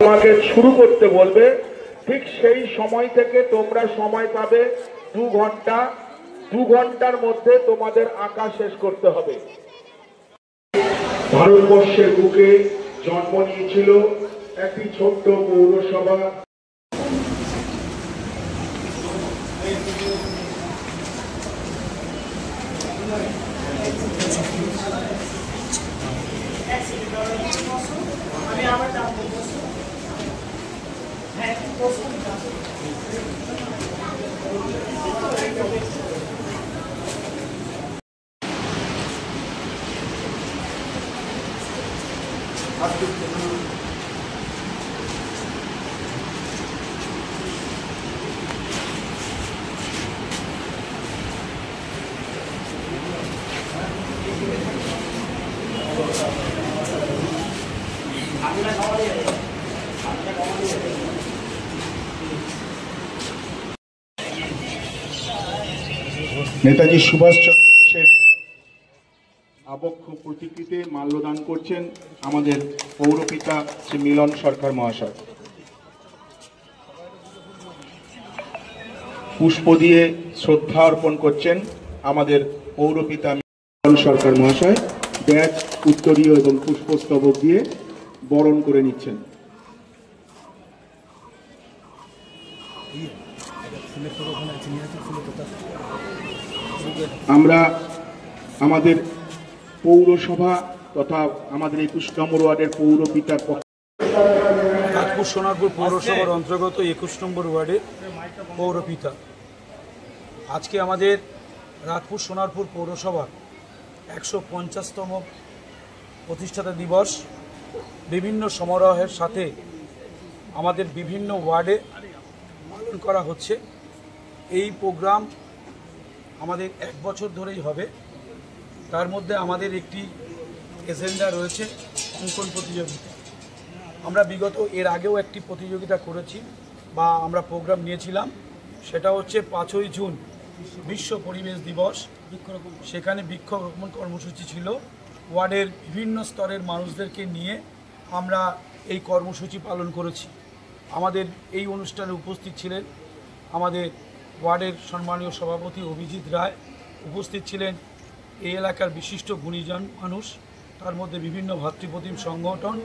তোমাকে শুরু করতে বলবে, ঠিক সেই সময় থেকে তোমরা সময় পাবে 2 ঘন্টা। 2 ঘন্টার মধ্যে তোমাদের আঁকা শেষ করতে হবে। ভারতবর্ষের বুকে জন্ম নিয়েছিল একটি ছোট্ট পৌরসভা। নেতাজি সুভাষচন্দ্র বোসের আবক্ষ প্রতিকৃতিতে মাল্যদান করছেন আমাদের পৌরপিতা শ্রী মিলন সরকার মহাশয়। পুষ্প দিয়ে শ্রদ্ধা অর্পণ করছেন আমাদের পৌরপিতা মিলন সরকার মহাশয়। ব্যাজ, উত্তরীয় এবং পুষ্পস্তবক দিয়ে বরণ করে নিচ্ছেন। আমরা আমাদের পৌরসভা তথা আমাদের 21 নম্বর ওয়ার্ডের পৌরপিতার রাতপুর সোনারপুর পৌরসভার অন্তর্গত 21 নম্বর ওয়ার্ডের পৌরপিতা। আজকে আমাদের রাতপুর সোনারপুর পৌরসভার 150তম প্রতিষ্ঠাতা দিবস বিভিন্ন সমারোহের সাথে আমাদের বিভিন্ন ওয়ার্ডে পালন করা হচ্ছে। এই প্রোগ্রাম আমাদের 1 বছর ধরেই হবে। তার মধ্যে আমাদের একটি এজেন্ডা রয়েছে অঙ্কন প্রতিযোগিতা। আমরা বিগত এর আগেও একটি প্রতিযোগিতা করেছি বা আমরা প্রোগ্রাম নিয়েছিলাম, সেটা হচ্ছে 5ই জুন বিশ্ব পরিবেশ দিবস। সেখানে বৃক্ষরোপণ কর্মসূচি ছিল। ওয়ার্ডের বিভিন্ন স্তরের মানুষদেরকে নিয়ে আমরা এই কর্মসূচি পালন করেছি। আমাদের এই অনুষ্ঠানে উপস্থিত ছিলেন আমাদের ওয়ার্ডের সম্মানীয় সভাপতি অভিজিৎ রায়, উপস্থিত ছিলেন এই এলাকার বিশিষ্ট গুণীজন মানুষ, তার মধ্যে বিভিন্ন ভাতৃপ্রতিম সংগঠন,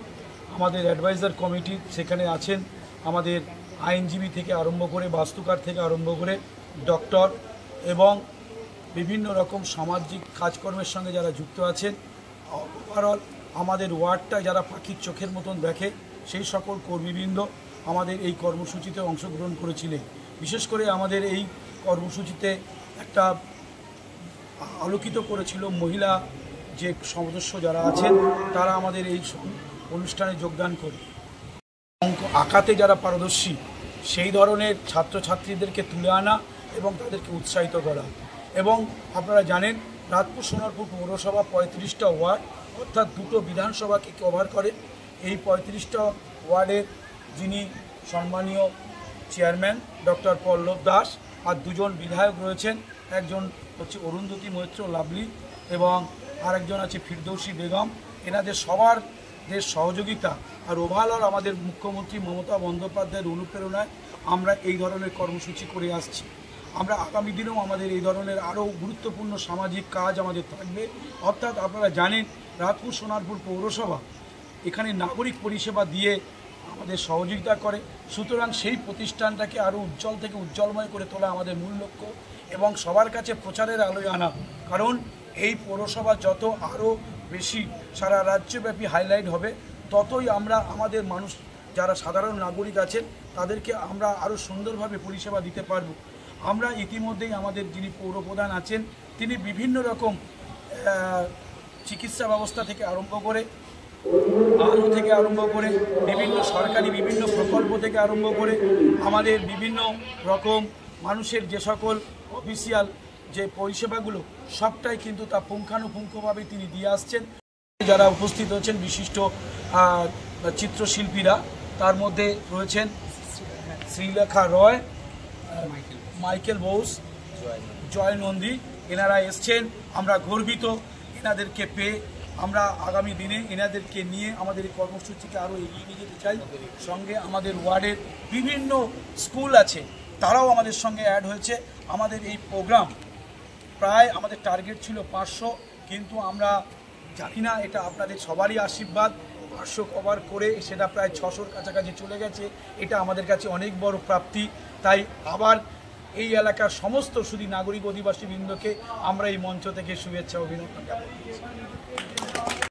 আমাদের অ্যাডভাইজার কমিটি সেখানে আছেন, আমাদের আইনজীবী থেকে আরম্ভ করে বাস্তুকার থেকে আরম্ভ করে ডক্টর এবং বিভিন্ন রকম সামাজিক কাজকর্মের সঙ্গে যারা যুক্ত আছেন। ওভারঅল আমাদের ওয়ার্ডটা যারা পাখির চোখের মতন দেখে সেই সকল কর্মীবৃন্দ আমাদের এই কর্মসূচিতে অংশগ্রহণ করেছিলেন। বিশেষ করে আমাদের এই কর্মসূচিতে একটা আলোকিত করেছিল মহিলা যে সদস্য যারা আছেন, তারা আমাদের এই অনুষ্ঠানে যোগদান করে অঙ্ক আঁকাতে যারা পারদর্শী সেই ধরনের ছাত্রছাত্রীদেরকে তুলে আনা এবং তাদেরকে উৎসাহিত করা। এবং আপনারা জানেন রাতপুর সোনারপুর পৌরসভা 35টা ওয়ার্ড অর্থাৎ 2টো বিধানসভাকে কভার করে। এই 35টা ওয়ার্ডের যিনি সম্মানীয় চেয়ারম্যান ডক্টর পল্লব দাস আর 2জন বিধায়ক রয়েছেন, একজন হচ্ছে অরুন্ধতী মৈত্র লাভলি এবং আরেকজন আছে ফিরদৌসী বেগম। এনাদের সবার সহযোগিতা আর ওভারঅল আমাদের মুখ্যমন্ত্রী মমতা বন্দ্যোপাধ্যায়ের অনুপ্রেরণায় আমরা এই ধরনের কর্মসূচি করে আসছি। আমরা আগামী দিনেও আমাদের এই ধরনের আরও গুরুত্বপূর্ণ সামাজিক কাজ আমাদের থাকবে। অর্থাৎ আপনারা জানেন রাতপুর সোনারপুর পৌরসভা এখানে নাগরিক পরিষেবা দিয়ে আমাদের সহযোগিতা করে, সুতরাং সেই প্রতিষ্ঠানটাকে আরও উজ্জ্বল থেকে উজ্জ্বলময় করে তোলা আমাদের মূল লক্ষ্য এবং সবার কাছে প্রচারের আলোয় আনা। কারণ এই পৌরসভা যত আরও বেশি সারা রাজ্যব্যাপী হাইলাইট হবে, ততই আমরা আমাদের মানুষ যারা সাধারণ নাগরিক আছেন তাদেরকে আমরা আরও সুন্দরভাবে পরিষেবা দিতে পারব। আমরা ইতিমধ্যেই আমাদের যিনি পৌরপ্রধান আছেন তিনি বিভিন্ন রকম চিকিৎসা ব্যবস্থা থেকে আরম্ভ করে আলো থেকে আরম্ভ করে বিভিন্ন সরকারি বিভিন্ন প্রকল্প থেকে আরম্ভ করে আমাদের বিভিন্ন রকম মানুষের যে সকল অফিসিয়াল যে পরিষেবাগুলো সবটাই কিন্তু তা পুঙ্খানুপুঙ্খভাবে তিনি দিয়ে আসছেন। যারা উপস্থিত হয়েছেন বিশিষ্ট চিত্রশিল্পীরা, তার মধ্যে রয়েছেন শ্রীলেখা রয়, মাইকেল বোস, জয় নন্দী। এনারা এসছেন, আমরা গর্বিত এনাদেরকে পেয়ে। আমরা আগামী দিনে এনাদেরকে নিয়ে আমাদের এই কর্মসূচিকে আরও এগিয়ে নিয়ে যেতে চাই। সঙ্গে আমাদের ওয়ার্ডের বিভিন্ন স্কুল আছে, তারাও আমাদের সঙ্গে অ্যাড হয়েছে। আমাদের এই প্রোগ্রাম প্রায় আমাদের টার্গেট ছিল 500, কিন্তু আমরা জানি না, এটা আপনাদের সবারই আশীর্বাদ, 500 কভার করে সেটা প্রায় 600-র কাছাকাছি চলে গেছে। এটা আমাদের কাছে অনেক বড় প্রাপ্তি। তাই আবার এই এলাকার সমস্ত শুধু নাগরিক অধিবাসী বৃন্দকে আমরা এই মঞ্চ থেকে শুভেচ্ছা অভিনন্দন জ্ঞাপন করছি।